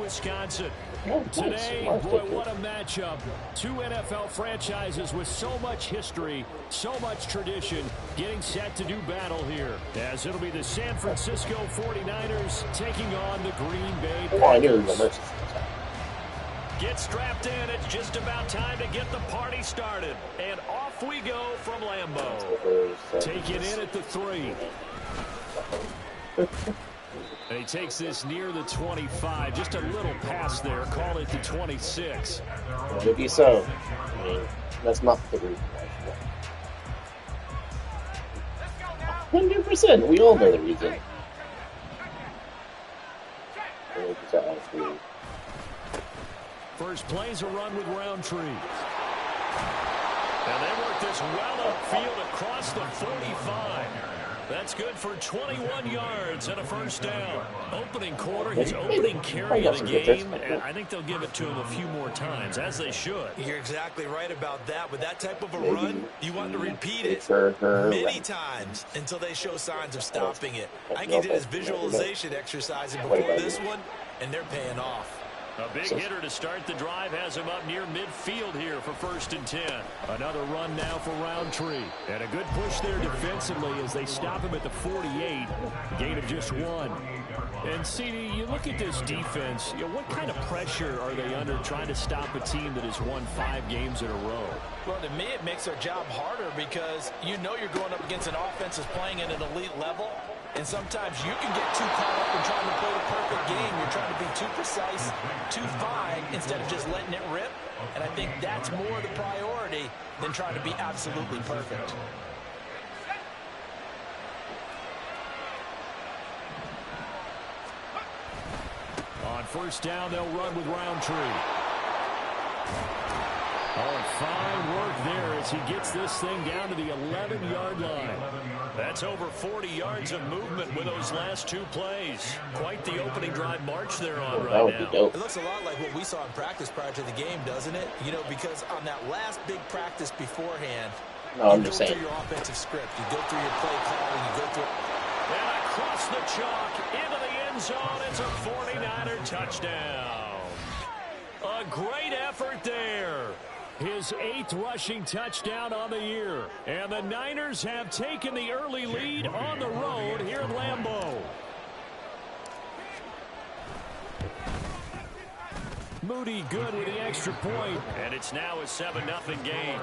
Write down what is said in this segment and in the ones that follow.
Wisconsin. Today, boy, what a matchup. Two NFL franchises with so much history, so much tradition, getting set to do battle here. As it'll be the San Francisco 49ers taking on the Green Bay Packers. Get strapped in. It's just about time to get the party started. And off we go from Lambeau. Taken in at the 3. And he takes this near the 25. Just a little pass there. Call it the 26. Maybe so. I mean, that's not the reason. 100%. We all know the reason. First play's a run with Roundtree. And they work this well upfield across the 45. That's good for 21 yards and a first down. Opening quarter, his opening carry of the game, and I think they'll give it to him a few more times, as they should. You're exactly right about that. With that type of a run, you want to repeat it many times until they show signs of stopping it. I think he did his visualization exercise before this one, and they're paying off. A big hitter to start the drive has him up near midfield here for 1st and 10. Another run now for Roundtree. And a good push there defensively as they stop him at the 48. Gain of just 1. And, CD, you look at this defense, what kind of pressure are they under trying to stop a team that has won 5 games in a row? Well, to me, it makes their job harder because you know you're going up against an offense that's playing at an elite level. And sometimes you can get too caught up in trying to play the perfect game. You're trying to be too precise, too fine, instead of just letting it rip. And I think that's more the priority than trying to be absolutely perfect. On 1st down, they'll run with Roundtree. Oh, and fine work there as he gets this thing down to the 11-yard line. That's over 40 yards of movement with those last 2 plays. Quite the opening drive march they're on right now. It looks a lot like what we saw in practice prior to the game, doesn't it? You know, because on that last big practice beforehand, you go through your offensive script. You go through your play calling. You go through... And across the chalk into the end zone. It's a 49er touchdown. A great effort there. His 8th rushing touchdown on the year. And the Niners have taken the early lead on the road here at Lambeau. Moody good with the extra point. And it's now a 7-0 game.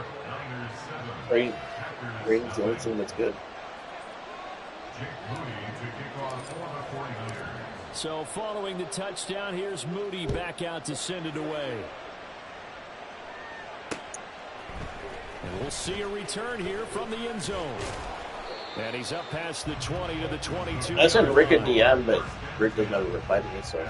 Brady's the only team that's good. So following the touchdown, here's Moody back out to send it away. And we'll see a return here from the end zone. And he's up past the 20 to the 22. I sent Rick a DM, but Rick doesn't have a reply to me, so.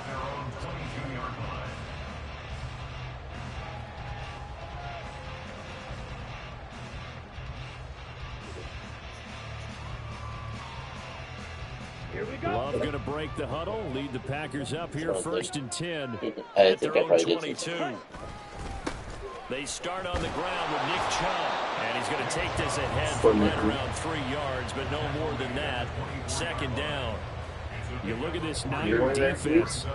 Here we go. Love going to break the huddle, lead the Packers up here 1st and 10 I at think their I own probably 22. did. They start on the ground with Nick Chubb, and he's going to take this ahead for right around 3 yards, but no more than that. 2nd down. You look at this Niner defense.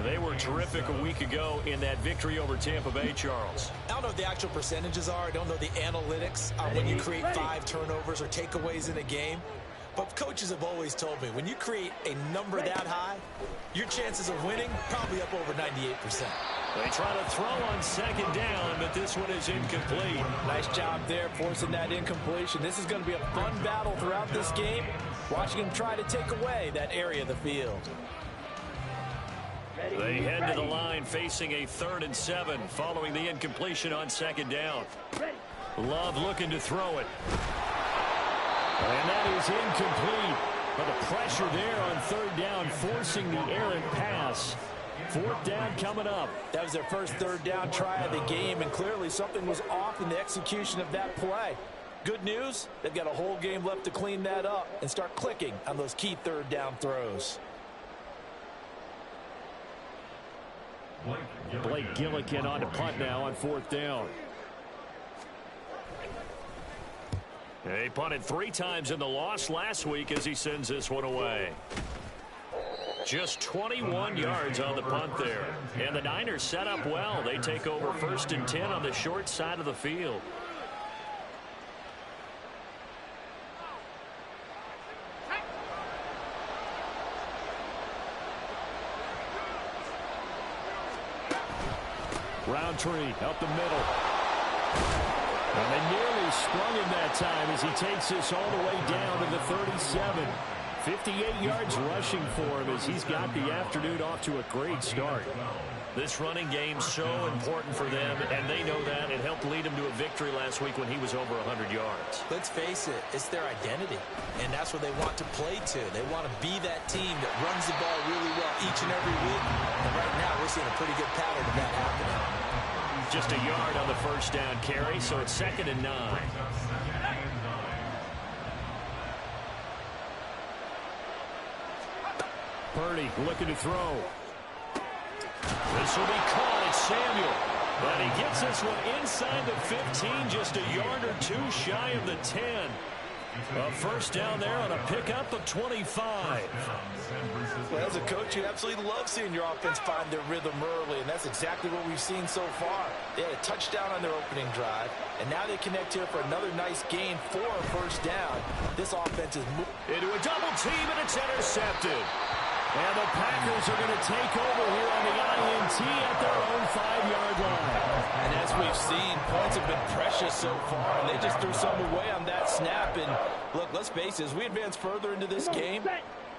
They were terrific a week ago in that victory over Tampa Bay, Charles. I don't know what the actual percentages are. I don't know the analytics on when you create 5 turnovers or takeaways in a game. But coaches have always told me, when you create a number that high, your chances of winning probably up over 98%. They try to throw on 2nd down, but this one is incomplete. Nice job there forcing that incompletion. This is going to be a fun battle throughout this game, watching him try to take away that area of the field. They head to the line facing a 3rd and 7 following the incompletion on 2nd down. Love looking to throw it. And that is incomplete. But the pressure there on 3rd down, forcing the errant pass. 4th down coming up. That was their first 3rd down try of the game, and clearly something was off in the execution of that play. Good news, they've got a whole game left to clean that up and start clicking on those key 3rd down throws. Blake Gillikin on to punt now on 4th down. He punted 3 times in the loss last week as he sends this one away. Just 21 yards on the punt there. And the Niners set up well. They take over 1st and 10 on the short side of the field. Roundtree up the middle. And they nearly sprung him that time as he takes this all the way down to the 37. 58 yards rushing for him as he's got the afternoon off to a great start. This running game's so important for them, and they know that. It helped lead him to a victory last week when he was over 100 yards. Let's face it, it's their identity, and that's what they want to play to. They want to be that team that runs the ball really well each and every week, and right now we're seeing a pretty good pattern of that happening. Just a yard on the first down carry, so it's 2nd and 9. Purdy looking to throw. This will be caught. It's Samuel. But he gets this one inside the 15, just a yard or two shy of the 10. A first down there on a pickup of 25. Well, as a coach, you absolutely love seeing your offense find their rhythm early, and that's exactly what we've seen so far. They had a touchdown on their opening drive, and now they connect here for another nice gain for a first down. This offense is into a double team, and it's intercepted. And the Packers are going to take over here on the INT at their own 5-yard line. And as we've seen, points have been precious so far, and they just threw some away on that snap. And look, let's face it, as we advance further into this game,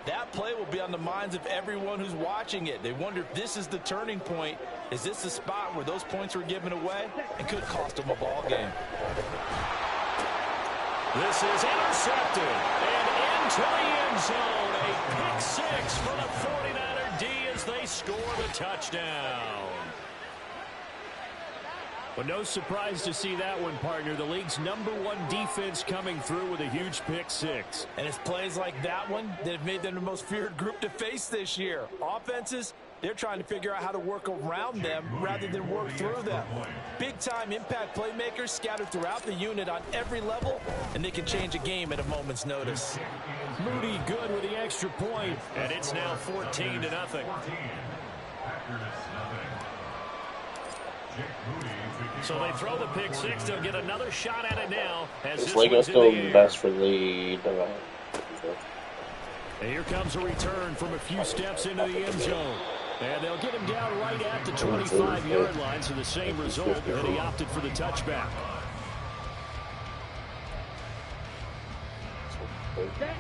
that play will be on the minds of everyone who's watching it. They wonder if this is the turning point. Is this the spot where those points were given away? It could cost them a ball game. This is intercepted and into the end zone. A pick six for the 49er D as they score the touchdown. But no surprise to see that one, partner. The league's #1 defense coming through with a huge pick six. And it's plays like that one that have made them the most feared group to face this year. Offenses, they're trying to figure out how to work around them rather than work through them. Big-time impact playmakers scattered throughout the unit on every level, and they can change a game at a moment's notice. Moody good with the extra point, and it's now 14-0. So they throw the pick six. They'll get another shot at it now. As this Lego's still best for the and here comes a return from a few steps into the end zone. And they'll get him down right at the 25-yard line, so the same result that he opted for the touchback.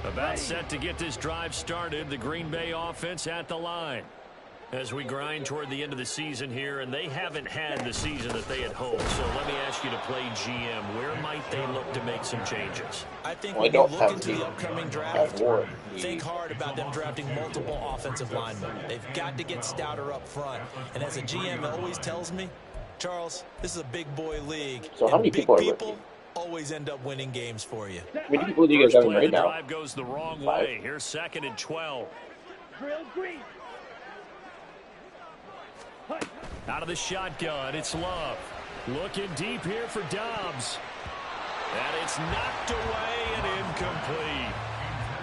About set to get this drive started, the Green Bay offense at the line. As we grind toward the end of the season here, and they haven't had the season that they had hoped. So let me ask you to play GM. Where might they look to make some changes? I think when you look into the upcoming draft, think hard about them drafting multiple offensive linemen. They've got to get stouter up front. And as a GM always tells me, Charles, this is a big boy league. So how many people are people always end up winning games for you. How many people do you guys have right now? Drive goes the wrong way. Here's 2nd and 12. Out of the shotgun, it's Love. Looking deep here for Dobbs. And it's knocked away and incomplete.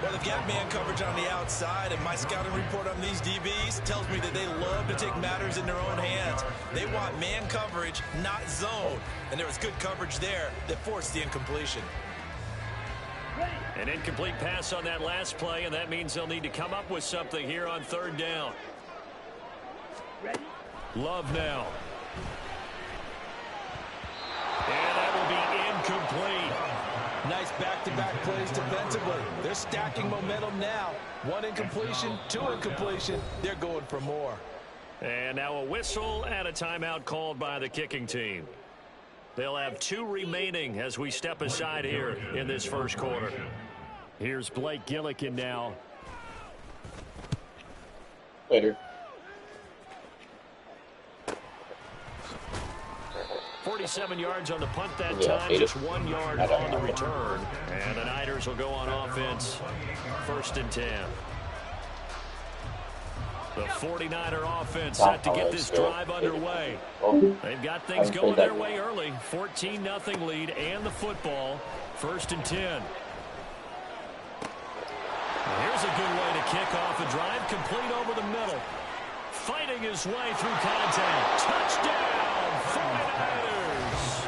Well, they've got man coverage on the outside, and my scouting report on these DBs tells me that they love to take matters in their own hands. They want man coverage, not zone. And there was good coverage there that forced the incompletion. An incomplete pass on that last play, and that means they'll need to come up with something here on 3rd down. Ready? Love now. And that will be incomplete. Nice back-to-back plays defensively. They're stacking momentum now. 1 incompletion, 2 incompletion. They're going for more. And now a whistle and a timeout called by the kicking team. They'll have 2 remaining as we step aside here in this first quarter. Here's Blake Gillikin now. Later. 47 yards on the punt that time, just 1 yard on the return. And the Niners will go on offense, 1st and 10. The 49er offense set to get this drive underway. They've got things going their way early. 14-0 lead and the football, 1st and 10. Here's a good way to kick off a drive, complete over the middle. Fighting his way through contact. Touchdown, 49ers.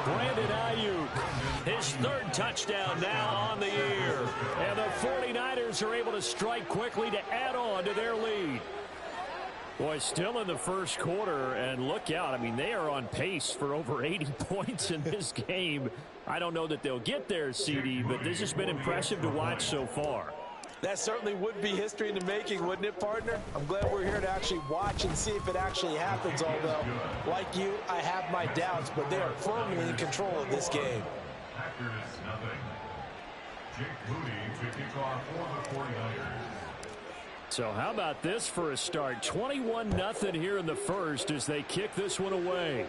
Brandon Ayuk, his third touchdown now on the year. And the 49ers are able to strike quickly to add on to their lead. Boy, still in the first quarter, and look out. I mean, they are on pace for over 80 points in this game. I don't know that they'll get there, CD, but this has been impressive to watch so far. That certainly would be history in the making, wouldn't it, partner? I'm glad we're here to actually watch and see if it actually happens, although, like you, I have my doubts, but they are firmly in control of this game. So how about this for a start? 21-0 here in the first as they kick this one away.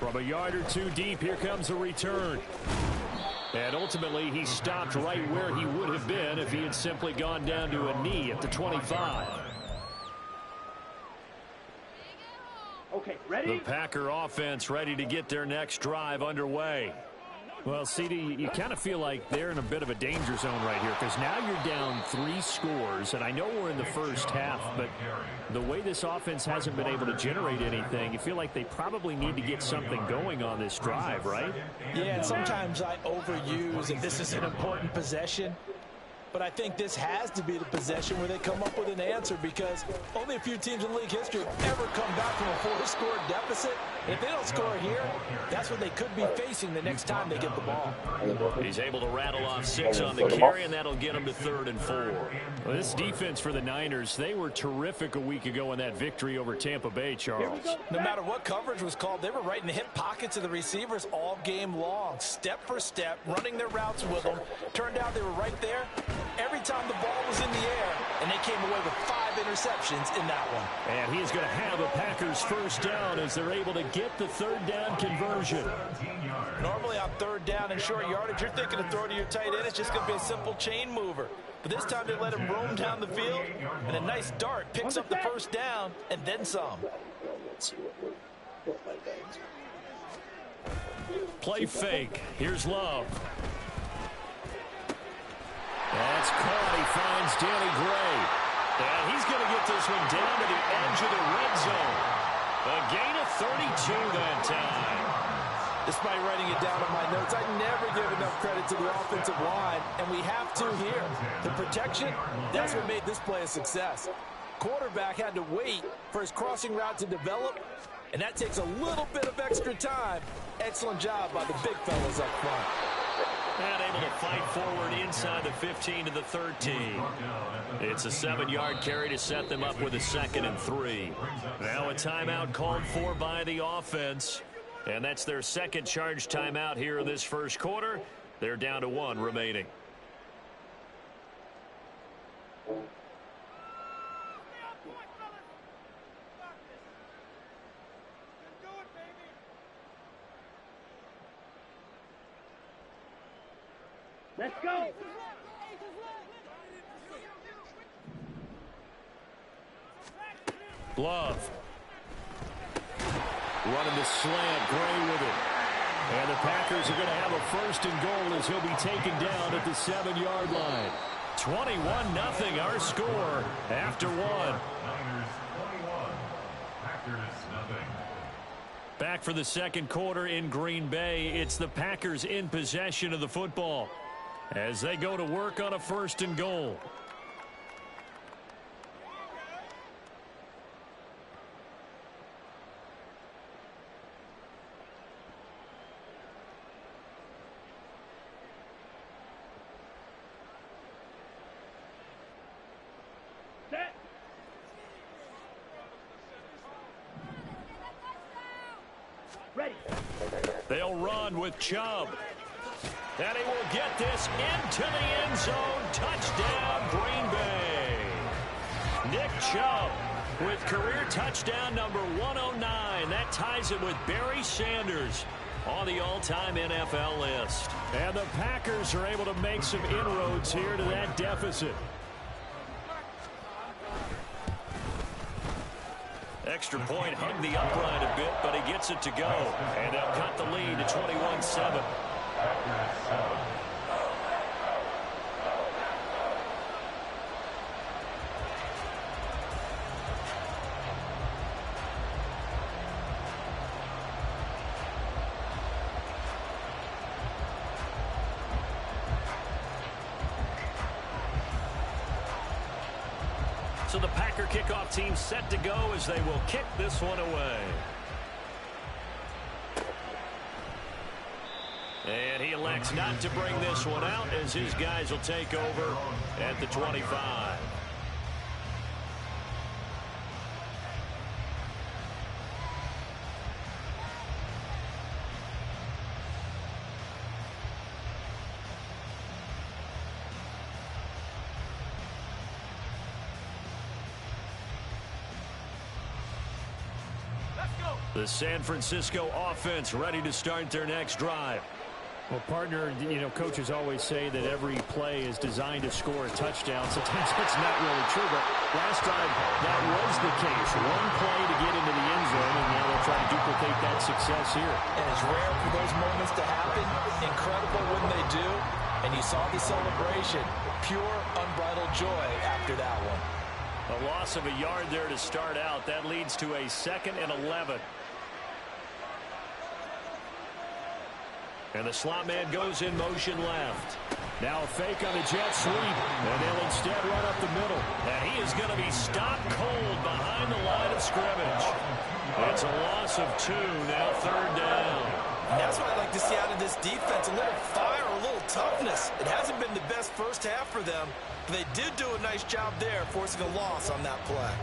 From a yard or two deep, here comes a return. And ultimately, he stopped right where he would have been if he had simply gone down to a knee at the 25. Okay, ready? The Packer offense ready to get their next drive underway. Well, CD, you kind of feel like they're in a bit of a danger zone right here because now you're down 3 scores, and I know we're in the first half, but the way this offense hasn't been able to generate anything, you feel like they probably need to get something going on this drive, right? Yeah, and sometimes I overuse if this is an important possession. But I think this has to be the possession where they come up with an answer because only a few teams in league history have ever come back from a 4-score deficit. And if they don't score here, that's what they could be facing the next time they get the ball. He's able to rattle off 6 on the carry, and that'll get him to 3rd and 4. Well, this defense for the Niners, they were terrific a week ago in that victory over Tampa Bay, Charles. No matter what coverage was called, they were right in the hip pockets of the receivers all game long, step for step, running their routes with them. Turned out they were right there every time the ball was in the air, and they came away with 5 interceptions in that one. And he's going to have a Packers first down as they're able to get the 3rd down conversion. Normally on 3rd down and short yardage, you're thinking to throw to your tight end. It's just going to be a simple chain mover. But this time they let him roam down the field, and a nice dart picks up the first down and then some. Play fake. Here's Love. That's caught. He finds Danny Gray. And he's going to get this one down to the edge of the red zone. A gain of 32 that time. Despite writing it down on my notes, I never give enough credit to the offensive line, and we have to here. The protection, that's what made this play a success. Quarterback had to wait for his crossing route to develop, and that takes a little bit of extra time. Excellent job by the big fellas up front. And able to fight forward inside the 15 to the 13. It's a 7-yard carry to set them up with a 2nd and 3. Now a timeout called for by the offense. And that's their second charge timeout here in this first quarter. They're down to 1 remaining. Let's go. Love. Running the slant, Gray with it. And the Packers are going to have a 1st and goal as he'll be taken down at the 7-yard line. 21-0 our score after 1. Back for the second quarter in Green Bay. It's the Packers in possession of the football as they go to work on a 1st and goal. Set. Ready. They'll run with Chubb. And he will get this into the end zone. Touchdown, Green Bay. Nick Chubb with career touchdown number 109. That ties him with Barry Sanders on the all-time NFL list. And the Packers are able to make some inroads here to that deficit. Extra point hugged the upright a bit, but he gets it to go. And they'll cut the lead to 21-7. So the Packer kickoff team set to go as they will kick this one away. And he elects not to bring this one out as his guys will take over at the 25. The San Francisco offense ready to start their next drive. Well, partner, you know, coaches always say that every play is designed to score a touchdown. Sometimes that's not really true, but last time that was the case. One play to get into the end zone, and now they'll try to duplicate that success here. And it's rare for those moments to happen. Incredible when they do. And you saw the celebration. Pure, unbridled joy after that one. A loss of a yard there to start out. That leads to a 2nd and 11. And the slot man goes in motion left. Now a fake on the jet sweep. And they'll instead run up the middle. And he is going to be stopped cold behind the line of scrimmage. It's a loss of 2. Now 3rd down. And that's what I like to see out of this defense. A little fire, a little toughness. It hasn't been the best first half for them. But they did do a nice job there, forcing a loss on that play.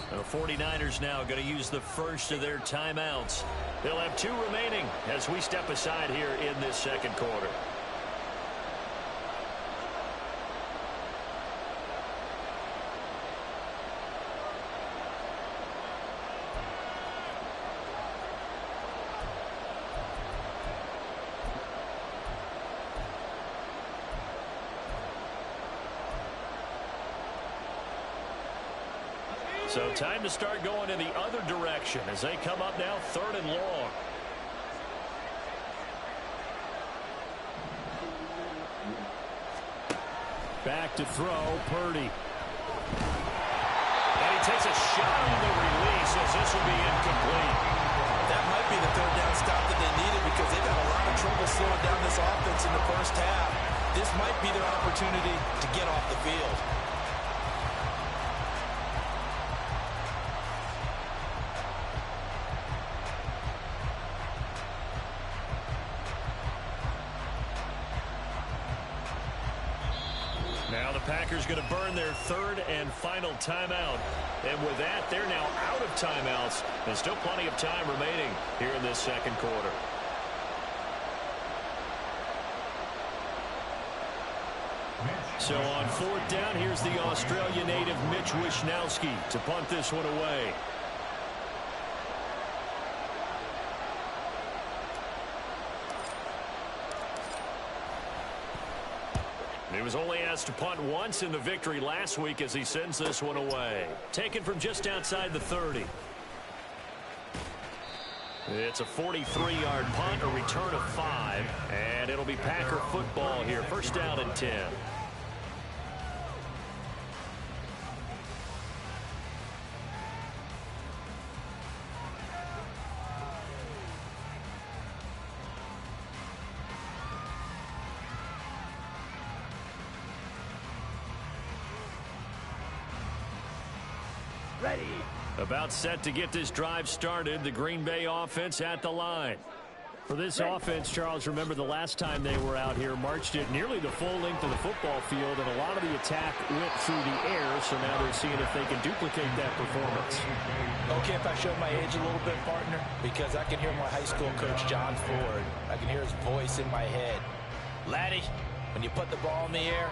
The 49ers now going to use the first of their timeouts. They'll have 2 remaining as we step aside here in this second quarter. So time to start going in the other direction as they come up now 3rd and long. Back to throw, Purdy. And he takes a shot on the release as this will be incomplete. That might be the 3rd down stop that they needed because they've had a lot of trouble slowing down this offense in the first half. This might be their opportunity to get off the field. Now the Packers going to burn their 3rd and final timeout. And with that, they're now out of timeouts. There's still plenty of time remaining here in this second quarter. So on 4th down, here's the Australia native Mitch Wishnowsky to punt this one away. He was only asked to punt once in the victory last week as he sends this one away. Taken from just outside the 30. It's a 43-yard punt, a return of 5, and it'll be Packer football here. 1st down and 10. Ready. About set to get this drive started. The Green Bay offense at the line. For this offense, Charles, remember the last time they were out here, marched it nearly the full length of the football field, and a lot of the attack went through the air, so now they're seeing if they can duplicate that performance. Okay, if I show my age a little bit, partner, because I can hear my high school coach, John Ford. I can hear his voice in my head. Laddie, when you put the ball in the air,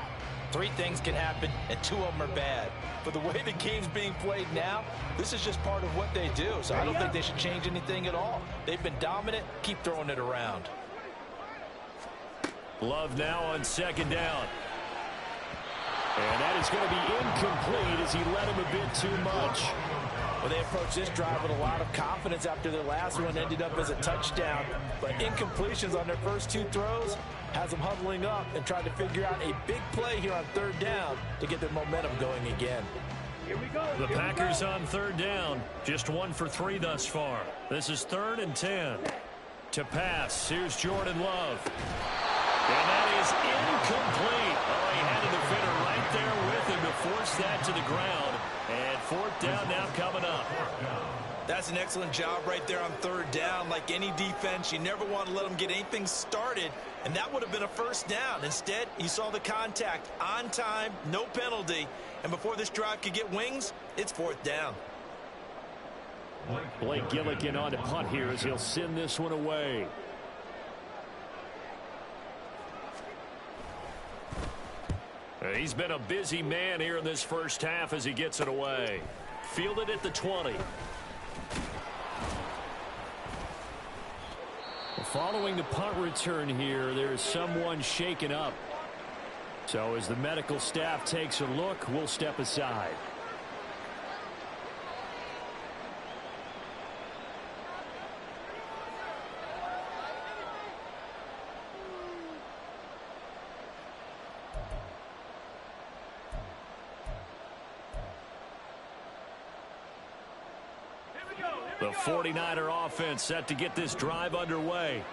3 things can happen, and 2 of them are bad. But the way the game's being played now, this is just part of what they do. So I don't think they should change anything at all. They've been dominant. Keep throwing it around. Love now on 2nd down. And that is going to be incomplete as he let him a bit too much. Well, they approached this drive with a lot of confidence after their last one ended up as a touchdown. But incompletions on their first 2 throws has them huddling up and trying to figure out a big play here on 3rd down to get their momentum going again. Here we go. The Packers on 3rd down. Just 1 for 3 thus far. This is 3rd and 10. To pass, here's Jordan Love. And that is incomplete. Oh, he had the defender right there with him to force that to the ground. And 4th down now coming up. That's an excellent job right there on 3rd down. Like any defense, you never want to let them get anything started, and that would have been a 1st down. Instead, you saw the contact on time, no penalty, and before this drive could get wings, it's 4th down. Blake Gillikin on to punt here as he'll send this one away. He's been a busy man here in this first half as he gets it away. Fielded at the 20. Following the punt return here, there's someone shaken up. So as the medical staff takes a look, we'll step aside. The 49er offense set to get this drive underway.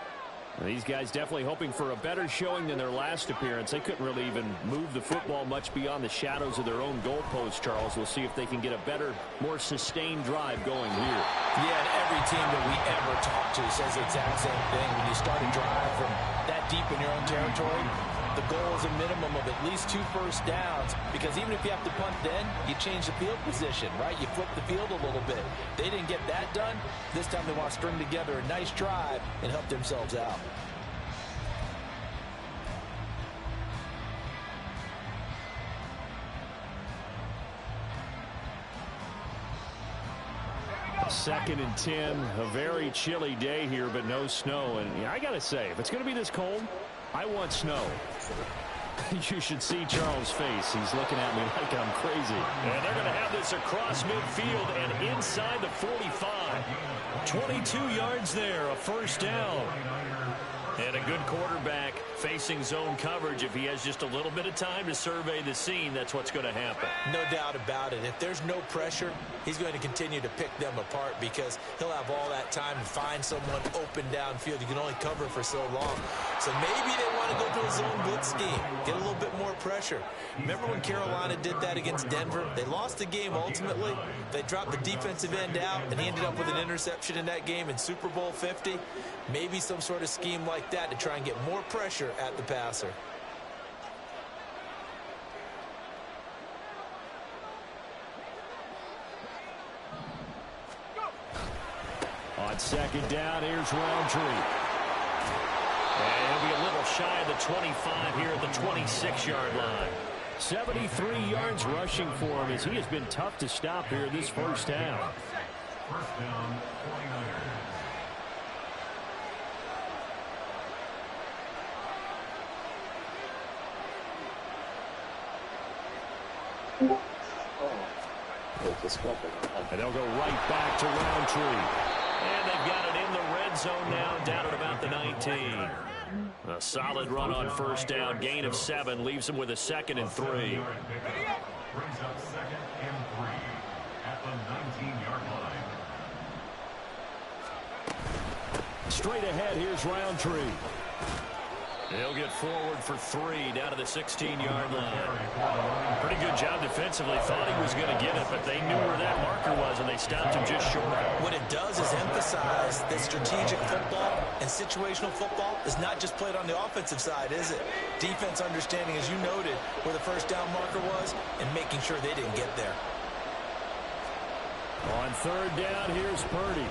These guys definitely hoping for a better showing than their last appearance. They couldn't really even move the football much beyond the shadows of their own goalpost, Charles. We'll see if they can get a better, more sustained drive going here. Yeah, and every team that we ever talk to says the exact same thing. When you start a drive from that deep in your own territory, the goal is a minimum of at least 2 first downs, because even if you have to punt then, you change the field position, right? You flip the field a little bit. They didn't get that done. This time they want to string together a nice drive and help themselves out. Second and 10, a very chilly day here, but no snow. And I got to say, if it's going to be this cold, I want snow. You should see Charles' face. He's looking at me like I'm crazy. And they're going to have this across midfield and inside the 45. 22 yards there, a 1st down. And a good quarterback facing zone coverage. If he has just a little bit of time to survey the scene, that's what's going to happen. No doubt about it. If there's no pressure, he's going to continue to pick them apart because he'll have all that time to find someone open downfield. You can only cover for so long. So maybe they want to go to a zone blitz scheme, get a little bit more pressure. Remember when Carolina did that against Denver? They lost the game ultimately. They dropped the defensive end out, and he ended up with an interception in that game in Super Bowl 50. Maybe some sort of scheme like that to try and get more pressure at the passer. On 2nd down, here's Roundtree. And he'll be a little shy of the 25 here at the 26-yard line. 73 yards rushing for him as he has been tough to stop here this first half. First down, 49ers. And they'll go right back to Roundtree. And they've got it in the red zone now, down at about the 19. A solid run on 1st down, gain of 7, leaves them with a 2nd and 3. Brings up 2nd and 3 at the 19-yard line. Straight ahead, here's Roundtree. He'll get forward for 3 down to the 16-yard line. Pretty good job defensively. Thought he was going to get it, but they knew where that marker was, and they stopped him just short. What it does is emphasize that strategic football and situational football is not just played on the offensive side, is it? Defense understanding, as you noted, where the 1st down marker was and making sure they didn't get there. On 3rd down, here's Purdy.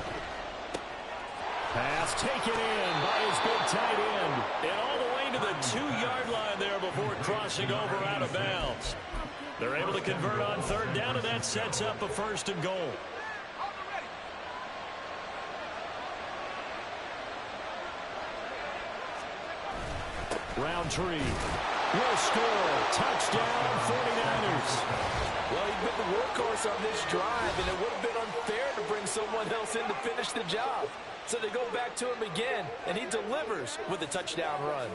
Pass taken in by his big tight end. And all the way to the 2-yard line there before crossing over out of bounds. They're able to convert on 3rd down, and that sets up a 1st and goal. Roundtree will score. Touchdown, 49ers. Well, he's been the workhorse on this drive, and it would have been unfair to bring someone else in to finish the job. So they go back to him again, and he delivers with a touchdown run.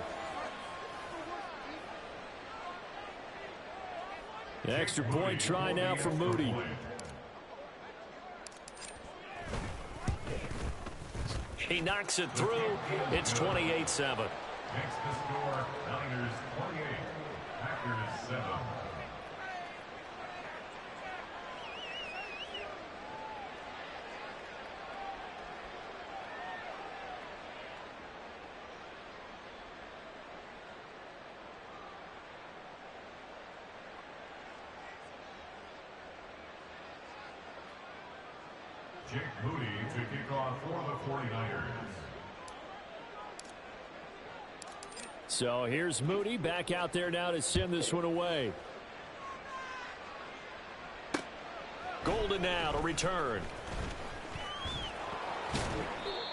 The extra point try now for Moody. He knocks it through. It's 28-7. Makes the score Niners 28, Packers 7. Jake Moody to kick off for the 49ers. So here's Moody back out there now to send this one away. Golden now to return.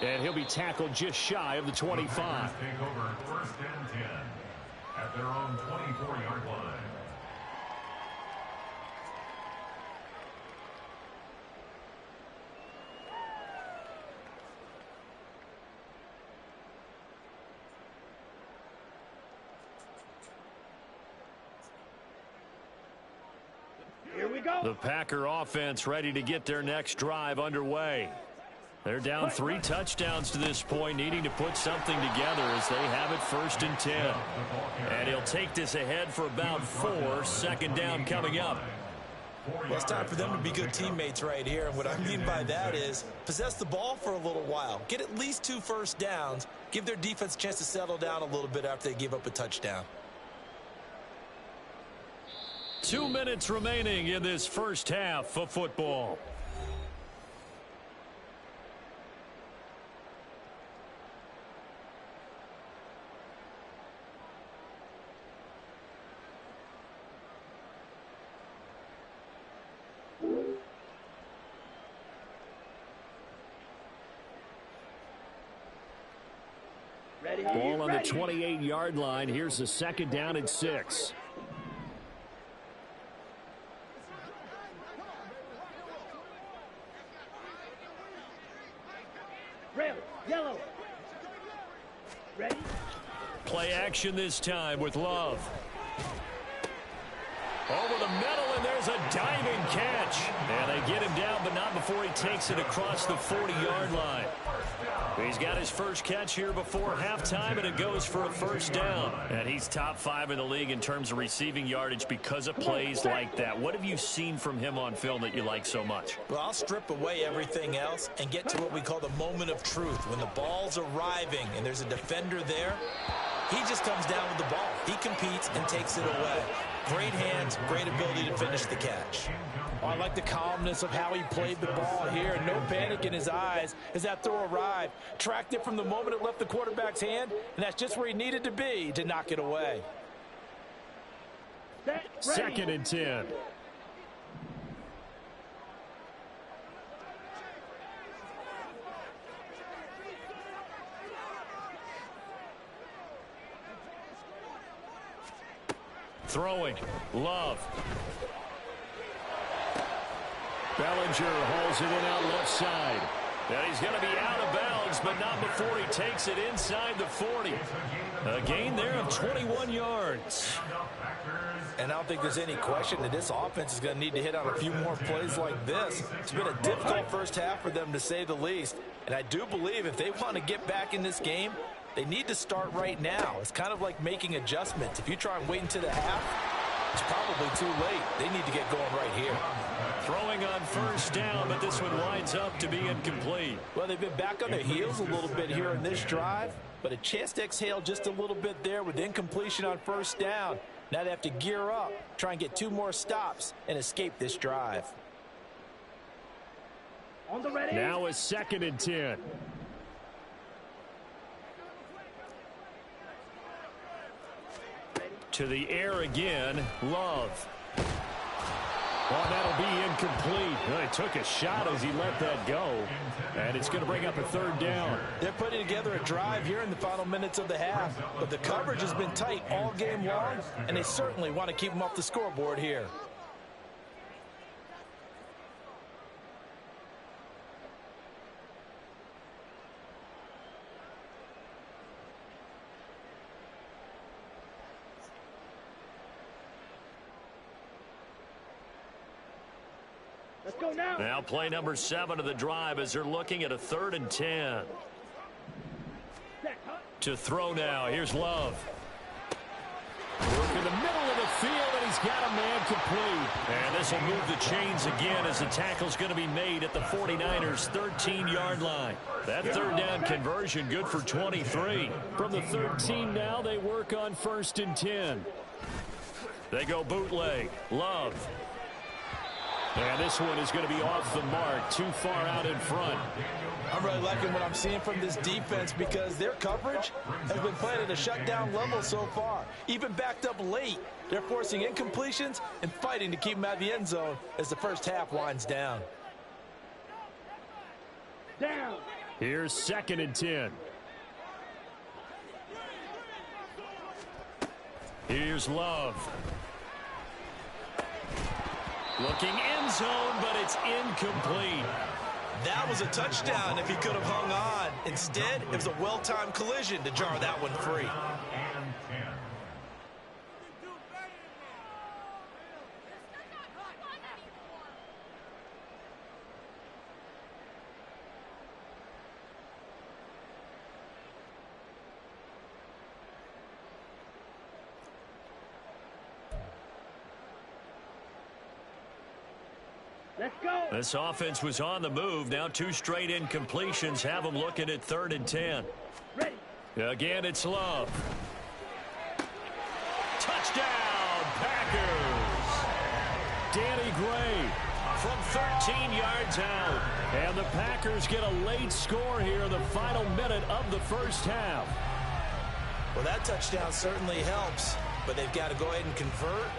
And he'll be tackled just shy of the 25. Take over first and 10 at their own 24-yard line. The Packer offense ready to get their next drive underway. They're down 3 touchdowns to this point, needing to put something together as they have it first and 10. And he'll take this ahead for about 4. Second down coming up. Well, it's time for them to be good teammates right here. And what I mean by that is possess the ball for a little while. Get at least 2 first downs. Give their defense a chance to settle down a little bit after they give up a touchdown. 2 minutes remaining in this first half of football. Ball on the 28-yard line. Here's a second down and 6. Yellow. Ready? Play action this time with Love. Over the middle, and there's a diving catch. And they get him down, but not before he takes it across the 40-yard line. He's got his first catch here before halftime, and it goes for a first down. And he's top 5 in the league in terms of receiving yardage because of plays like that. What have you seen from him on film that you like so much? Well, I'll strip away everything else and get to what we call the moment of truth. When the ball's arriving and there's a defender there, he just comes down with the ball. He competes and takes it away. Great hands, great ability to finish the catch. Oh, I like the calmness of how he played the ball here. No panic in his eyes as that throw arrived. Tracked it from the moment it left the quarterback's hand, and that's just where he needed to be to knock it away. Second and 10. Throwing. Love. Bellinger hauls it in out left side. And he's going to be out of bounds, but not before he takes it inside the 40. A gain there of 21 yards. And I don't think there's any question that this offense is going to need to hit on a few more plays like this. It's been a difficult first half for them, to say the least. And I do believe if they want to get back in this game, they need to start right now. It's kind of like making adjustments. If you try and wait until the half, it's probably too late. They need to get going right here. Throwing on first down, but this one winds up to be incomplete. Well, they've been back on their heels a little bit here in this drive, but a chance to exhale just a little bit there with incompletion on first down. Now they have to gear up, try and get 2 more stops, and escape this drive. On the ready. Now a second and 10. To the air again, Love. Oh, that'll be incomplete. Well, he took a shot as he let that go, and it's going to bring up a third down. They're putting together a drive here in the final minutes of the half, but the coverage has been tight all game long, and they certainly want to keep them off the scoreboard here. Let's go now. Now play number 7 of the drive as they're looking at a 3rd and 10. To throw now. Here's Love. Work in the middle of the field, and he's got a man complete. And this will move the chains again as the tackle's going to be made at the 49ers' 13-yard line. That 3rd down conversion good for 23. From the 13 now, they work on 1st and 10. They go bootleg. Love. And this one is going to be off the mark, too far out in front. I'm really liking what I'm seeing from this defense because their coverage has been played at a shutdown level so far. Even backed up late, they're forcing incompletions and fighting to keep them out of the end zone as the first half winds down. Down. Here's 2nd and 10. Here's Love. Looking end zone, but it's incomplete. That was a touchdown if he could have hung on. Instead, it was a well-timed collision to jar that one free. Let's go. This offense was on the move. Now 2 straight incompletions have them looking at 3rd and 10. Ready. Again, it's Love. Touchdown, Packers. Danny Gray from 13 yards out. And the Packers get a late score here in the final minute of the first half. Well, that touchdown certainly helps, but they've got to go ahead and convert,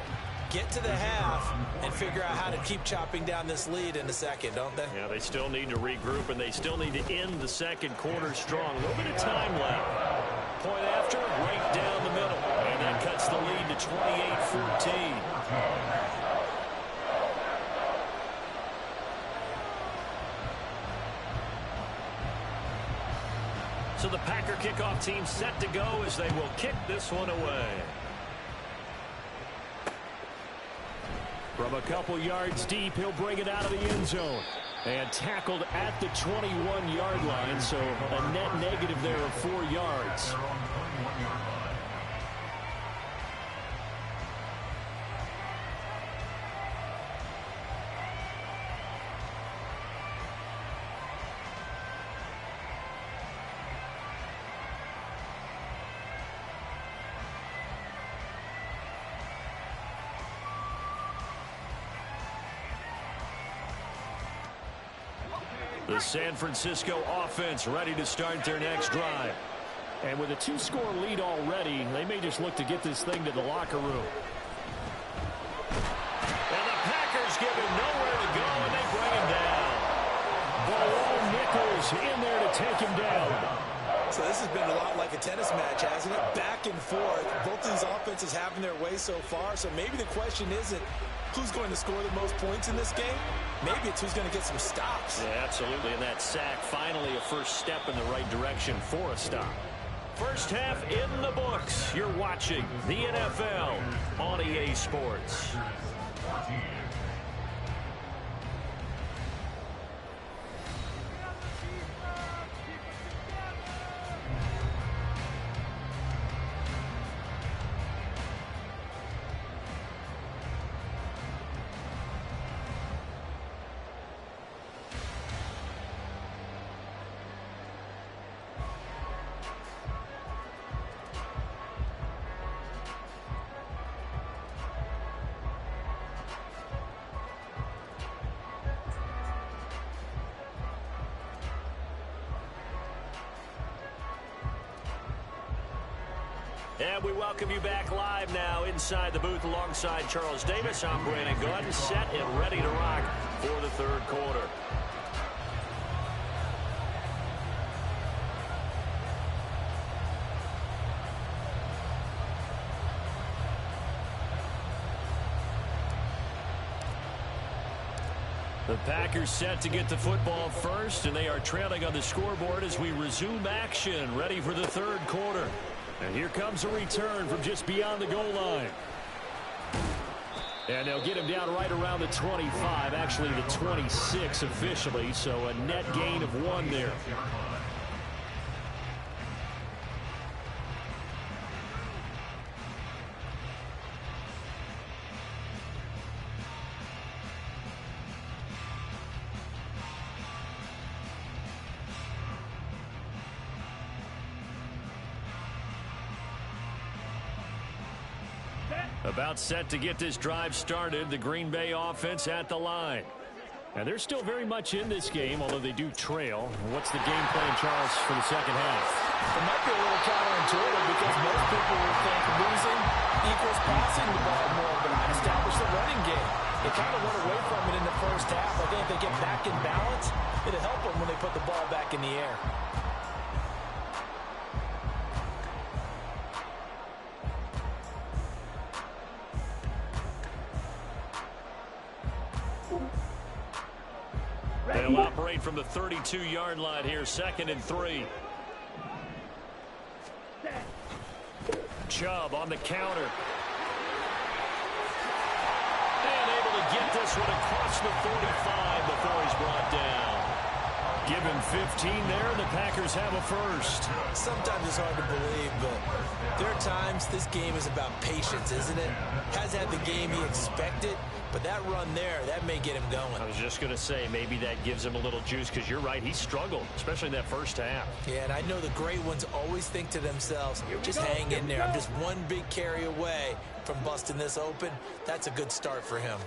get to the half, and figure out how to keep chopping down this lead in the second, don't they? Yeah, they still need to regroup, and they still need to end the second quarter strong. A little bit of time left. Point after, right down the middle. And that cuts the lead to 28-14. So the Packer kickoff team set to go as they will kick this one away. From a couple yards deep, he'll bring it out of the end zone. And tackled at the 21-yard line, so a net negative there of 4 yards. The San Francisco offense ready to start their next drive. And with a 2-score lead already, they may just look to get this thing to the locker room. And the Packers give him nowhere to go, and they bring him down. Below Nichols in there to take him down. So this has been a lot like a tennis match, hasn't it? Back and forth. Both of these offenses having their way so far. So maybe the question isn't who's going to score the most points in this game. Maybe it's who's going to get some stops. Yeah, absolutely. And that sack, finally a first step in the right direction for a stop. First half in the books. You're watching the NFL on EA Sports. And we welcome you back live now inside the booth alongside Charles Davis. I'm Brandon Gaudin, set and ready to rock for the third quarter. The Packers set to get the football first, and they are trailing on the scoreboard as we resume action, ready for the third quarter. And here comes a return from just beyond the goal line. And they'll get him down right around the 25, actually the 26 officially, so a net gain of 1 there. About set to get this drive started, the Green Bay offense at the line. And they're still very much in this game, although they do trail. What's the game plan, Charles, for the second half? It might be a little counterintuitive because most people will think losing equals passing the ball more, but I established the running game. They kind of went away from it in the first half. I think if they get back in balance, it'll help them when they put the ball back in the air. They'll operate from the 32-yard line here, 2nd and 3. Chubb on the counter. And able to get this one across the 45 before he's brought down. Give him 15 there, and the Packers have a first. Sometimes it's hard to believe, but there are times this game is about patience, isn't it? Hasn't had the game he expected, but that run there, that may get him going. I was just going to say, maybe that gives him a little juice, because you're right, he struggled, especially in that first half. Yeah, and I know the great ones always think to themselves, just hang in there. I'm just one big carry away from busting this open. That's a good start for him.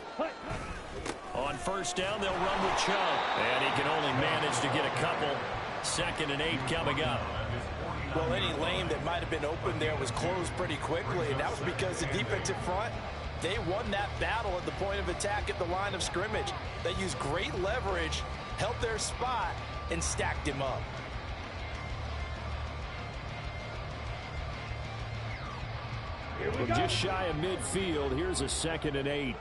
On first down, they'll run with Chubb. And he can only manage to get a couple. 2nd and 8 coming up. Well, any lane that might have been open there was closed pretty quickly, and that was because the defensive front, they won that battle at the point of attack at the line of scrimmage. They used great leverage, held their spot, and stacked him up. From just shy of midfield, here's a 2nd and 8.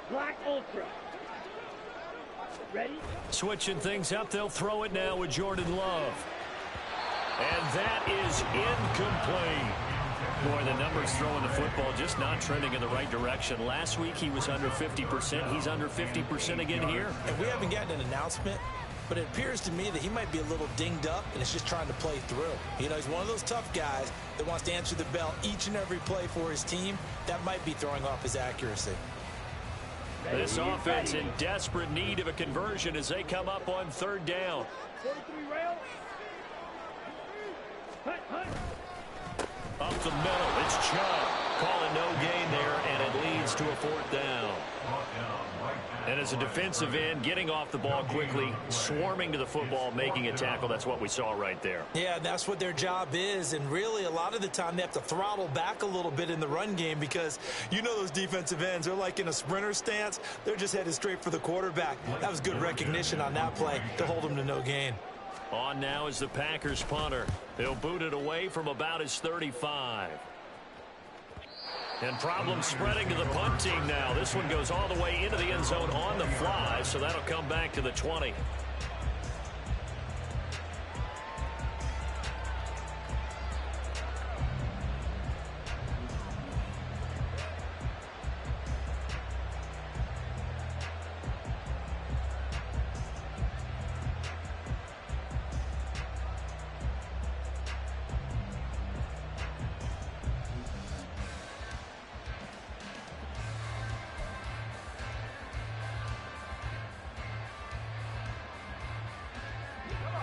Black Ultra. Ready? Switching things up, they'll throw it now with Jordan Love. And that is incomplete. Boy, the numbers throwing the football just not trending in the right direction. Last week he was under 50%. He's under 50% again here. And we haven't gotten an announcement, but it appears to me that he might be a little dinged up and is just trying to play through. You know, he's one of those tough guys that wants to answer the bell each and every play for his team. That might be throwing off his accuracy. This offense in desperate need of a conversion as they come up on 3rd down. 43 rail. Up the middle, it's Chubb. Calling no gain there, and it leads to a 4th down. And as a defensive end, getting off the ball quickly, swarming to the football, making a tackle, that's what we saw right there. Yeah, that's what their job is, and really a lot of the time they have to throttle back a little bit in the run game because you know those defensive ends, they're like in a sprinter stance. They're just headed straight for the quarterback. That was good recognition on that play to hold him to no gain. On now is the Packers punter. They'll boot it away from about his 35. And problems spreading to the punt team now. This one goes all the way into the end zone on the fly, so that'll come back to the 20.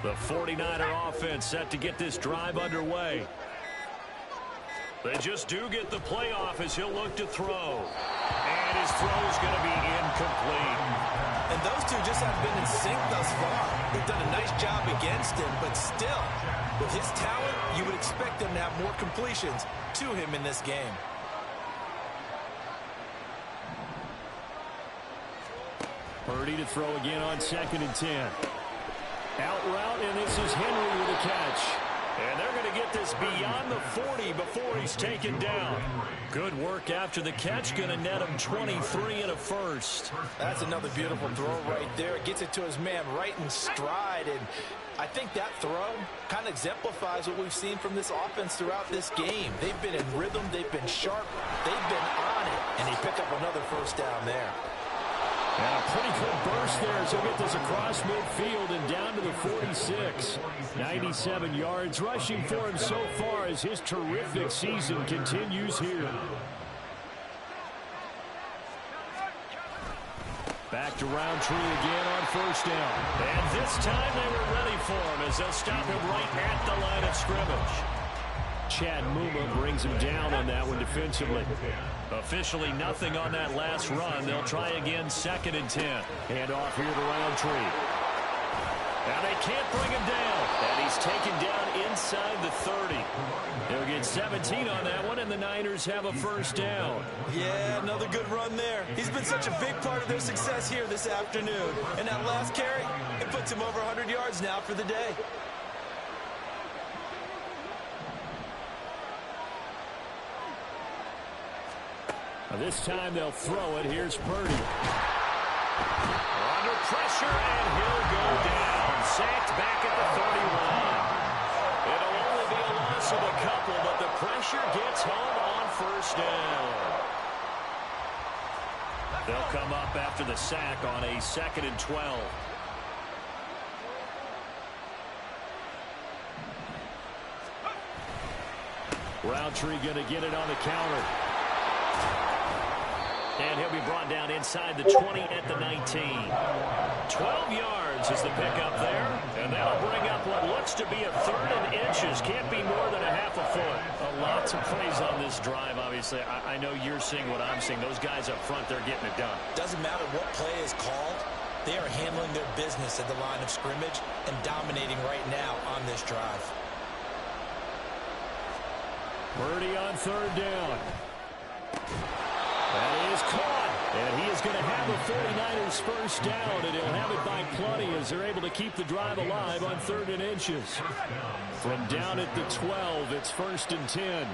The 49er offense set to get this drive underway. They just do get the playoff as he'll look to throw. And his throw is going to be incomplete. And those two just haven't been in sync thus far. They've done a nice job against him, but still, with his talent, you would expect them to have more completions to him in this game. Purdy to throw again on 2nd and 10. Out route, and this is Henry with a catch. And they're going to get this beyond the 40 before he's taken down. Good work after the catch. Going to net him 23 and a first. That's another beautiful throw right there. Gets it to his man right in stride. And I think that throw kind of exemplifies what we've seen from this offense throughout this game. They've been in rhythm. They've been sharp. They've been on it. And he picked up another first down there. And a pretty good burst there as he'll get this across midfield and down to the 46. 97 yards rushing for him so far as his terrific season continues here. Back to Roundtree again on first down. And this time they were ready for him as they'll stop him right at the line of scrimmage. Chad Muma brings him down on that one defensively. Officially nothing on that last run. They'll try again, 2nd and 10. Hand off here to Roundtree. Now they can't bring him down. And he's taken down inside the 30. They'll get 17 on that one, and the Niners have a first down. Yeah, another good run there. He's been such a big part of their success here this afternoon. And that last carry, it puts him over 100 yards now for the day. This time they'll throw it. Here's Purdy. Under pressure, and he'll go down. Sacked back at the 31. It'll only be a loss of a couple, but the pressure gets home on first down. They'll come up after the sack on a 2nd and 12. Roundtree going to get it on the counter. And he'll be brought down inside the 20 at the 19. 12 yards is the pickup there. And that'll bring up what looks to be a 3rd and inches. Can't be more than a half a foot. Lots of plays on this drive, obviously. I know you're seeing what I'm seeing. Those guys up front, they're getting it done. Doesn't matter what play is called. They are handling their business at the line of scrimmage and dominating right now on this drive. Purdy on 3rd down. That is caught, and he is going to have the 49ers first down, and he'll have it by plenty as they're able to keep the drive alive on 3rd and inches. From down at the 12, it's 1st and 10.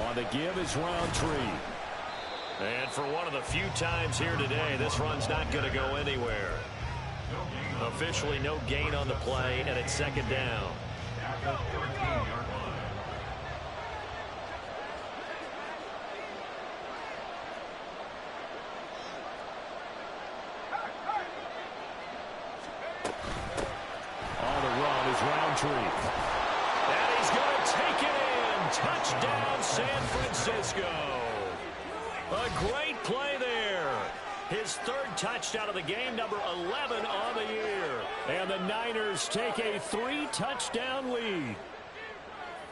On the give is Roundtree. And for one of the few times here today, this run's not going to go anywhere. Officially no gain on the play, and it's 2nd down. Roundtree. And he's going to take it in. Touchdown, San Francisco. A great play there. His 3rd touchdown of the game, number 11 on the year. And the Niners take a 3-touchdown lead.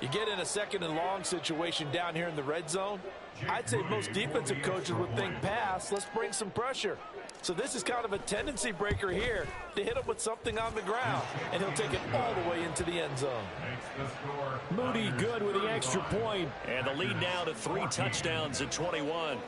You get in a 2nd and long situation down here in the red zone. I'd say most defensive coaches would think pass. Let's bring some pressure. So this is kind of a tendency breaker here to hit him with something on the ground. And he'll take it all the way into the end zone. Moody good with the extra point. And the lead now to 3 touchdowns at 21.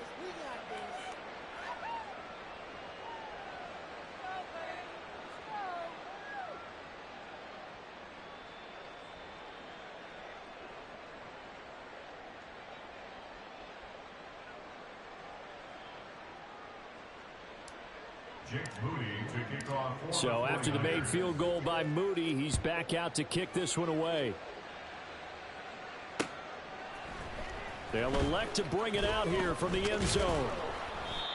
So after the made field goal by Moody, he's back out to kick this one away. They'll elect to bring it out here from the end zone.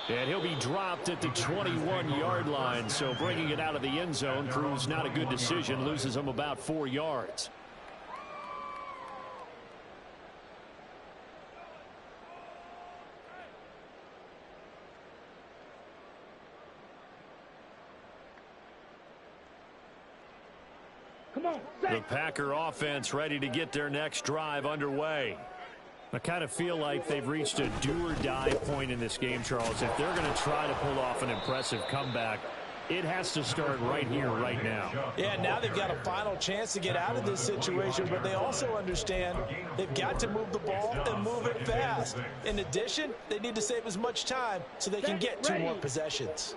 And he'll be dropped at the 21-yard line. So bringing it out of the end zone proves not a good decision. Loses him about 4 yards. The Packer offense ready to get their next drive underway. I kind of feel like they've reached a do-or-die point in this game, Charles. If they're going to try to pull off an impressive comeback, it has to start right here, right now. Yeah, now they've got a final chance to get out of this situation, but they also understand they've got to move the ball and move it fast. In addition, they need to save as much time so they can get 2 more possessions.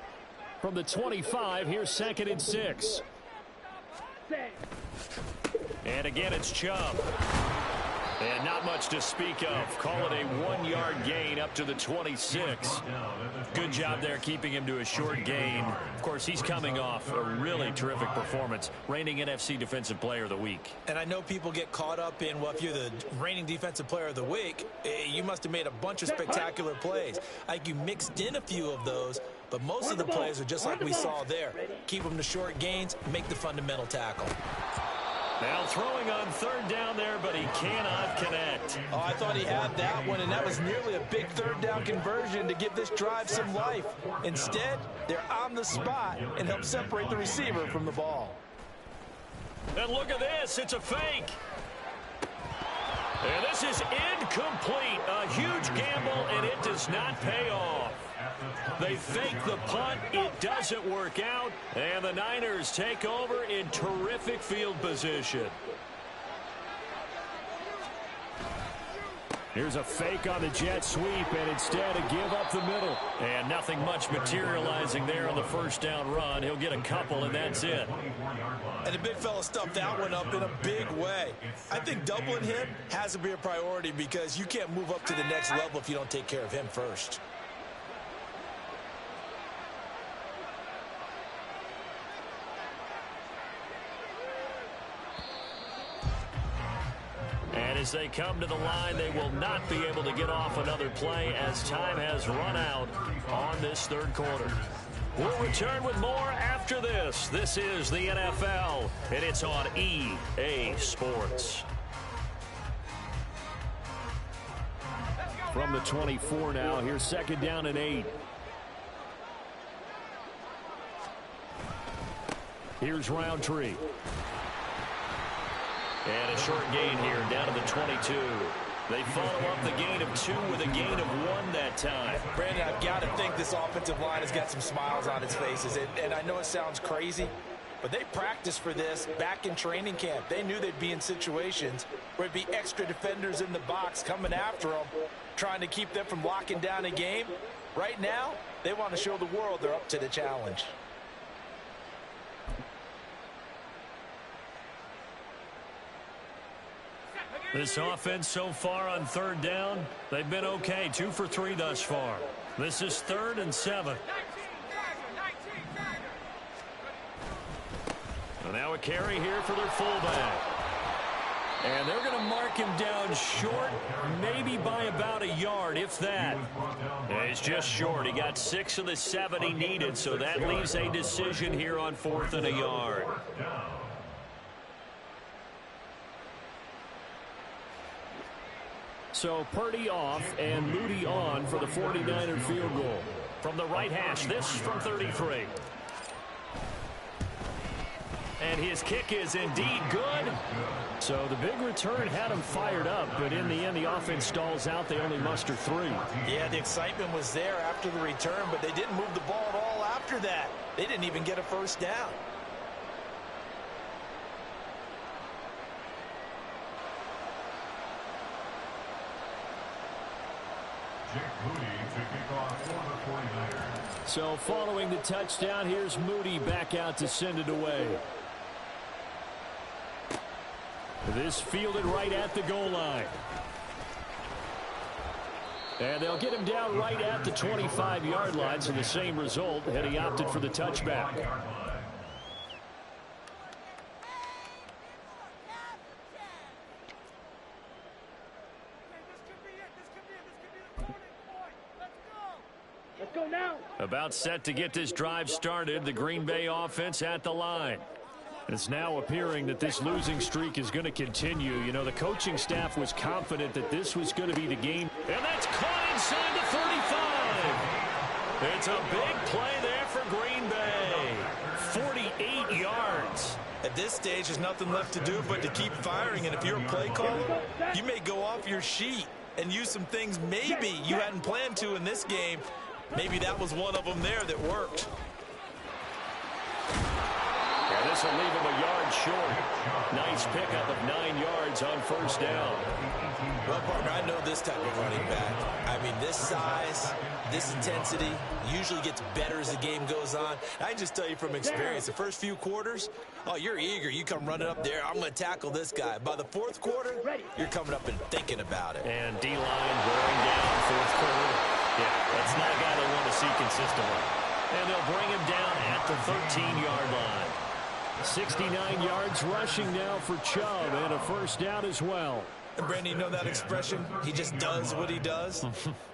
From the 25, here's 2nd and 6. And again, it's Chubb. And not much to speak of. Call it a 1-yard gain up to the 26. Good job there keeping him to a short gain. Of course, he's coming off a really terrific performance. Reigning NFC Defensive Player of the Week. And I know people get caught up in, well, if you're the reigning Defensive Player of the Week, you must have made a bunch of spectacular plays. Like you mixed in a few of those, but most of the plays are just like we saw there. Keep them to short gains, make the fundamental tackle. Now throwing on third down there, but he cannot connect. Oh, I thought he had that one, and that was nearly a big third down conversion to give this drive some life. Instead, they're on the spot and help separate the receiver from the ball. And look at this. It's a fake. And this is incomplete. A huge gamble, and it does not pay off. They fake the punt. It doesn't work out. And the Niners take over in terrific field position. Here's a fake on the jet sweep, and instead a give up the middle. And nothing much materializing there on the first down run. He'll get a couple, and that's it. And the big fella stuffed that one up in a big way. I think doubling him has to be a priority because you can't move up to the next level if you don't take care of him first. And as they come to the line, they will not be able to get off another play as time has run out on this third quarter. We'll return with more after this. This is the NFL, and it's on EA Sports. From the 24 now, here's second down and 8. Here's Roundtree. And a short gain here down to the 22. They follow up the gain of 2 with a gain of 1 that time. Brandon, I've got to think this offensive line has got some smiles on its faces. And I know it sounds crazy, but they practiced for this back in training camp. They knew they'd be in situations where it'd be extra defenders in the box coming after them, trying to keep them from locking down a game. Right now, they want to show the world they're up to the challenge. This offense so far on third down, they've been okay. 2 for 3 thus far. This is 3rd and 7. So now a carry here for their fullback. And they're going to mark him down short, maybe by about a yard, if that. And he's just short. He got 6 of the 7 he needed, so that leaves a decision here on 4th and a yard. So Purdy off and Moody on for the 49er field goal. From the right hash, this from 33. And his kick is indeed good. So the big return had him fired up, but in the end the offense stalls out. They only muster 3. Yeah, the excitement was there after the return, but they didn't move the ball at all after that. They didn't even get a first down. So following the touchdown, here's Moody back out to send it away. This fielded right at the goal line. And they'll get him down right at the 25-yard line, so the same result, and he opted for the touchback. About set to get this drive started, the Green Bay offense at the line. It's now appearing that this losing streak is going to continue. You know, the coaching staff was confident that this was going to be the game. And that's caught inside the 35. It's a big play there for Green Bay. 48 yards. At this stage, there's nothing left to do but to keep firing. And if you're a play caller, you may go off your sheet and use some things maybe you hadn't planned to in this game. Maybe that was one of them there that worked. Yeah, this will leave him a yard short. Nice pickup of 9 yards yards on first down. Well, partner, I know this type of running back. I mean, this size, this intensity usually gets better as the game goes on. I can just tell you from experience, the first few quarters, oh, you're eager. You come running up there, I'm going to tackle this guy. By the fourth quarter, you're coming up and thinking about it. And D-line wearing down fourth quarter. Yeah, that's not a guy they want to see consistently. And they'll bring him down at the 13-yard line. 69 yards rushing now for Chubb, and a first down as well. And Brandon, you know that expression? He just does what he does.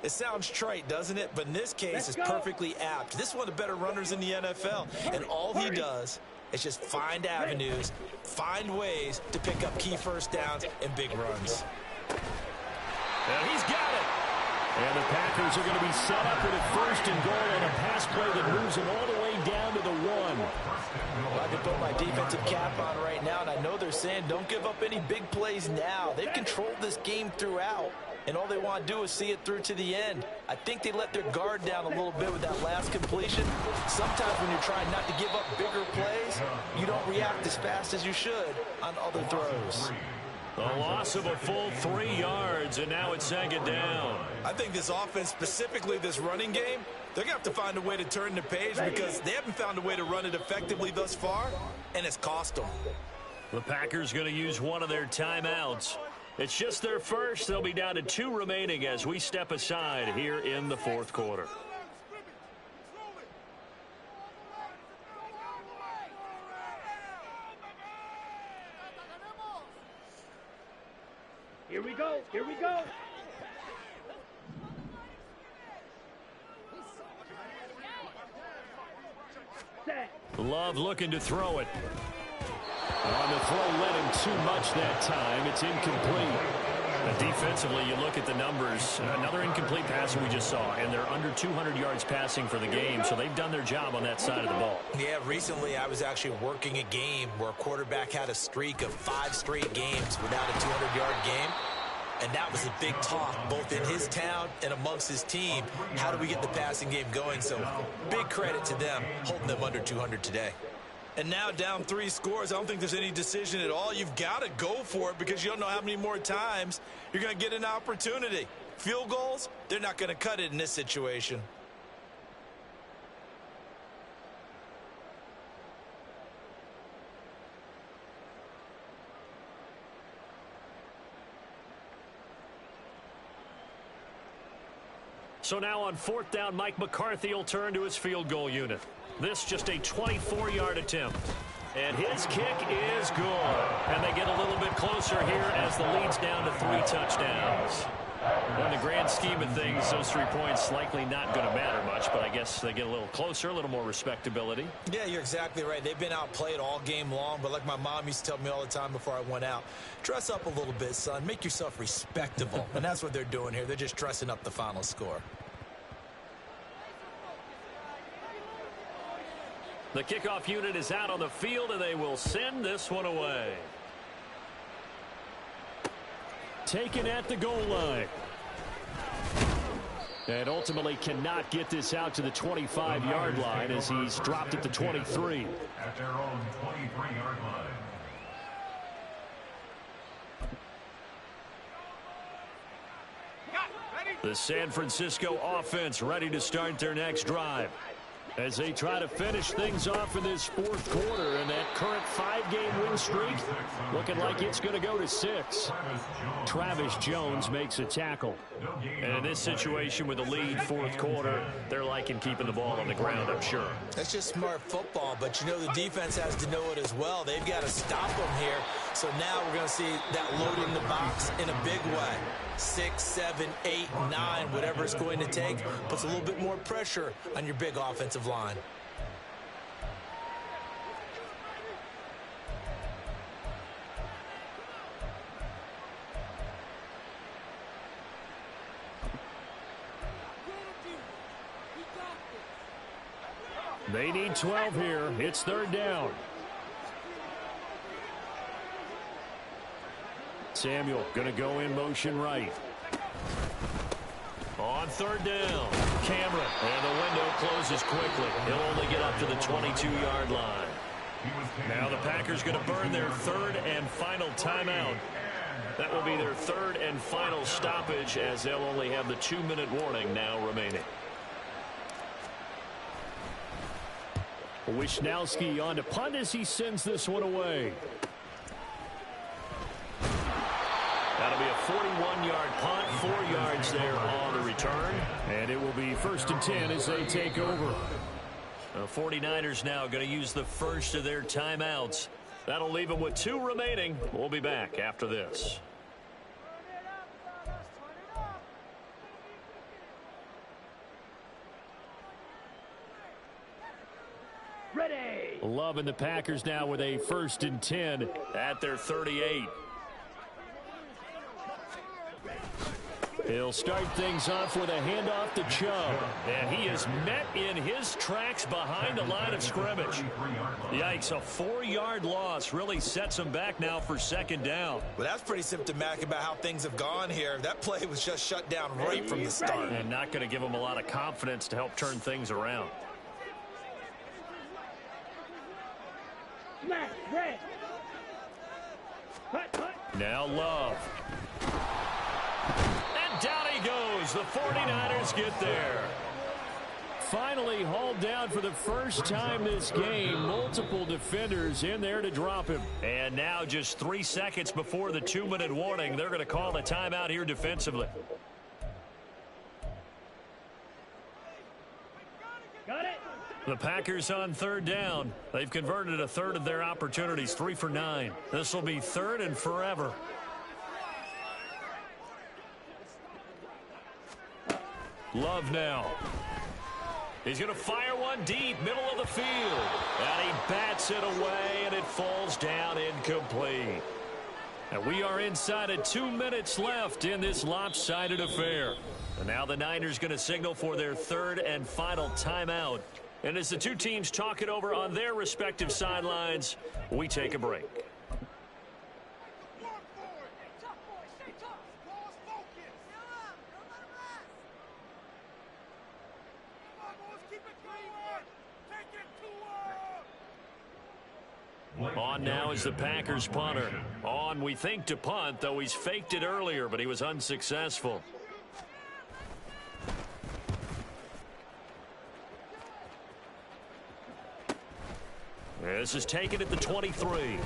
It sounds trite, doesn't it? But in this case, it's perfectly apt. This is one of the better runners in the NFL. And all he does is just find avenues, find ways to pick up key first downs and big runs. And he's got it. And the Packers are going to be set up with a first and goal on a pass play that moves them all the way down to the 1. Well, I can put my defensive cap on right now, and I know they're saying don't give up any big plays now. They've controlled this game throughout, and all they want to do is see it through to the end. I think they let their guard down a little bit with that last completion. Sometimes when you're trying not to give up bigger plays, you don't react as fast as you should on other throws. A loss of a full 3 yards, and now it's second down. I think this offense, specifically this running game, they're going to have to find a way to turn the page because they haven't found a way to run it effectively thus far, and it's cost them. The Packers going to use one of their timeouts. It's just their first. They'll be down to 2 remaining as we step aside here in the fourth quarter. Here we go. Here we go. Set. Love looking to throw it. On the throw, led him too much that time. It's incomplete. Defensively, you look at the numbers. Another incomplete pass we just saw, and they're under 200 yards passing for the game, so they've done their job on that side of the ball. Yeah, recently I was actually working a game where a quarterback had a streak of 5 straight games without a 200-yard game. And that was a big talk, both in his town and amongst his team. How do we get the passing game going? So big credit to them, holding them under 200 today. And now down 3 scores, I don't think there's any decision at all. You've got to go for it because you don't know how many more times you're going to get an opportunity. Field goals, they're not going to cut it in this situation. So now on 4th down, Mike McCarthy will turn to his field goal unit. This just a 24-yard attempt. And his kick is good. And they get a little bit closer here as the lead's down to 3 touchdowns. In the grand scheme of things, those 3 points likely not going to matter much, but I guess they get a little closer, a little more respectability. Yeah, you're exactly right. They've been outplayed all game long, but like my mom used to tell me all the time before I went out, dress up a little bit, son. Make yourself respectable. And that's what they're doing here. They're just dressing up the final score. The kickoff unit is out on the field, and they will send this one away. Taken at the goal line. And ultimately cannot get this out to the 25-yard line as he's dropped at the 23. At their own 23-yard line. The San Francisco offense ready to start their next drive as they try to finish things off in this fourth quarter, and that current 5-game win streak looking like it's going to go to 6. Travis Jones makes a tackle. And in this situation with the lead fourth quarter, they're liking keeping the ball on the ground, I'm sure. That's just smart football, but you know the defense has to know it as well. They've got to stop them here. So now we're going to see that load in the box in a big way. 6, 7, 8, 9, whatever it's going to take, puts a little bit more pressure on your big offensive line. They need 12 here. It's 3rd down. Samuel going to go in motion right. On 3rd down, Cameron. And the window closes quickly. He'll only get up to the 22-yard line. Now the Packers going to burn their 3rd and final timeout. That will be their third and final stoppage, as they'll only have the 2-minute warning now remaining. Wisnowski on to punt as he sends this one away. That'll be a 41-yard punt, 4 yards there on the return. And it will be 1st and 10 as they take over. The 49ers now going to use the first of their timeouts. That'll leave them with 2 remaining. We'll be back after this. Ready. Love and the Packers now with a 1st and 10 at their 38. He'll start things off with a handoff to Chubb. And he is met in his tracks behind the line of scrimmage. Yikes, a 4-yard loss really sets him back now for 2nd down. Well, that's pretty symptomatic about how things have gone here. That play was just shut down right from the start. And not going to give him a lot of confidence to help turn things around. Smash, red. Hut, hut. Now Love. And down he goes. The 49ers get there. Finally hauled down for the first time this game. Multiple defenders in there to drop him. And now just 3 seconds before the 2-minute warning, they're going to call a timeout here defensively. Got it. The Packers on 3rd down. They've converted a third of their opportunities, 3 for 9. This will be 3rd and forever. Love now. He's going to fire one deep, middle of the field. And he bats it away, and it falls down incomplete. And we are inside of 2 minutes left in this lopsided affair. And now the Niners going to signal for their 3rd and final timeout. And as the two teams talk it over on their respective sidelines, we take a break. On now is the Packers punter. On, we think, to punt, though he's faked it earlier, but he was unsuccessful. This is taken at the 23.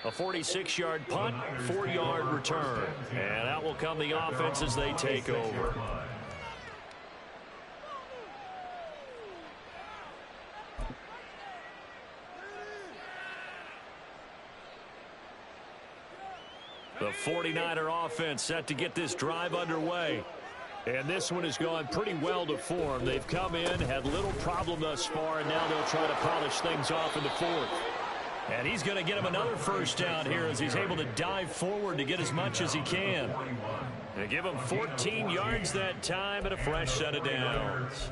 A 46-yard punt, 4-yard return. And out will come the offense as they take over. The 49er offense set to get this drive underway. And this one has gone pretty well to form. They've come in, had little problem thus far, and now they'll try to polish things off in the 4th. And he's going to get him another first down here as he's able to dive forward to get as much as he can. And give him 14 yards that time and a fresh set of downs.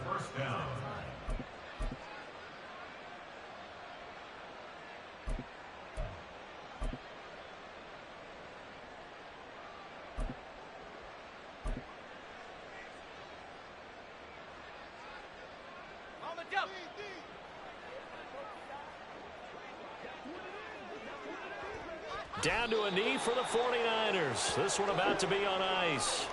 Down to a knee for the 49ers. This one about to be on ice.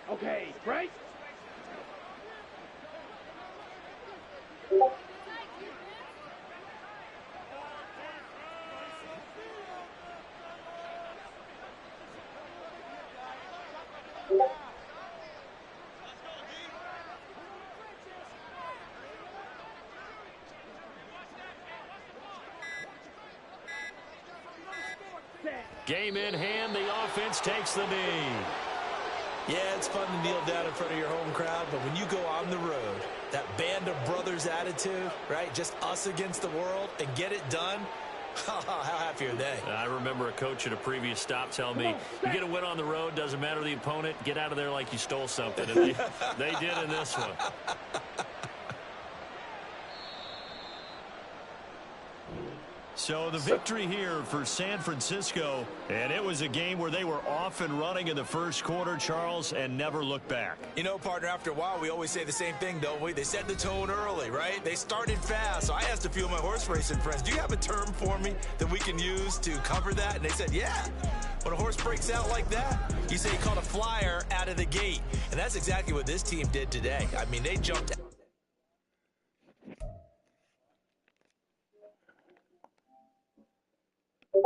Okay, Bryce. Game in hand, the offense takes the knee. Yeah, it's fun to kneel down in front of your home crowd, but when you go on the road, that band of brothers attitude, right? Just us against the world and get it done. How happy are they? I remember a coach at a previous stop telling me, you get a win on the road, doesn't matter the opponent, get out of there like you stole something. And they did in this one. So the victory here for San Francisco, and it was a game where they were off and running in the first quarter, Charles, and never looked back. You know, partner, after a while, we always say the same thing, don't we? They set the tone early, right? They started fast. So I asked a few of my horse racing friends, do you have a term for me that we can use to cover that? And they said, yeah. When a horse breaks out like that, you say he caught a flyer out of the gate. And that's exactly what this team did today. I mean, they jumped